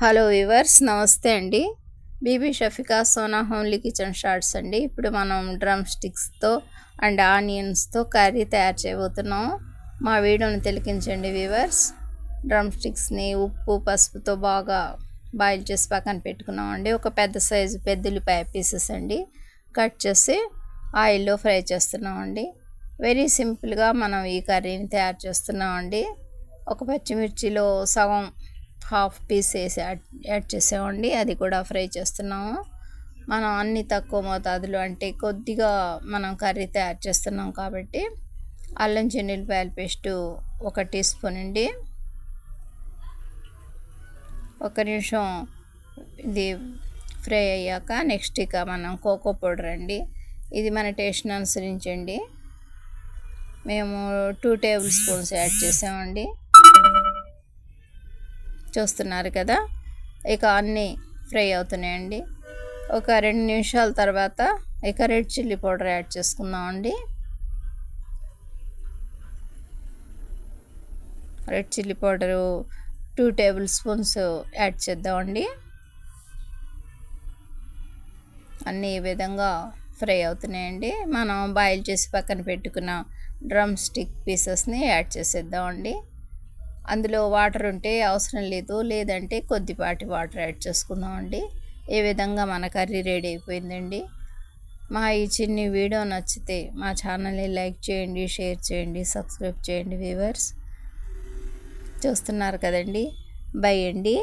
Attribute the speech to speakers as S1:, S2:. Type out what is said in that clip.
S1: Hello viewers, నమస్తే అండి. Bibi Shafika Sona homely kitchen shorts అండి. ఇప్పుడు మనం డ్రమ్ స్టిక్స్తో అండ్ ఆనియన్స్తో కర్రీ తయారు చేయబోతున్నాం. మా వీడియోని తిలకించండి వ్యూవర్స్. డ్రమ్ స్టిక్స్ని ఉప్పు పసుపుతో బాగా బాయిల్ చేసి పక్కన పెట్టుకున్నామండి. ఒక పెద్ద సైజు పెద్దుల్లిపాయ పీసెస్ అండి కట్ చేసి ఆయిల్లో ఫ్రై చేస్తున్నామండి. వెరీ సింపుల్గా మనం ఈ కర్రీని తయారు చేస్తున్నామండి. ఒక పచ్చిమిర్చిలో సగం హాఫ్ పీస్ వేసి యాడ్ చేసామండి, అది కూడా ఫ్రై చేస్తున్నాము. మనం అన్ని తక్కువ మోతాదులో అంటే కొద్దిగా మనం కర్రీ తయారు చేస్తున్నాం కాబట్టి అల్లం వెల్లుల్లిపాయల పేస్టు 1 టీ స్పూన్ అండి. ఒక నిమిషం ఇది ఫ్రై అయ్యాక నెక్స్ట్ ఇక మనం కోకో పౌడర్ అండి. ఇది మన టేస్ట్ అనుసరించండి. మేము 2 టేబుల్ స్పూన్స్ యాడ్ చేసామండి. చూస్తున్నారు కదా, ఇక అన్నీ ఫ్రై అవుతున్నాయండి. ఒక 2 నిమిషాల తర్వాత ఇక రెడ్ చిల్లీ పౌడర్ యాడ్ చేసుకుందామండి. Red chilli powder 2 table spoons add చేద్దామండి. అన్నీ ఈ విధంగా ఫ్రై అవుతున్నాయండి. మనం బాయిల్ చేసి పక్కన పెట్టుకున్న డ్రమ్ స్టిక్ పీసెస్ని యాడ్ చేసేద్దామండి. అందులో వాటర్ ఉంటే అవసరం లేదు, లేదంటే కొద్దిపాటి వాటర్ యాడ్ చేసుకుందామండి. ఈ విధంగా మన కర్రీ రెడీ అయిపోయిందండి. మా ఈ చిన్ని వీడియో నచ్చితే మా ఛానల్ని లైక్ చేయండి, షేర్ చేయండి, సబ్స్క్రైబ్ చేయండి వ్యూవర్స్. చూస్తున్నారు కదండి. బై అండి.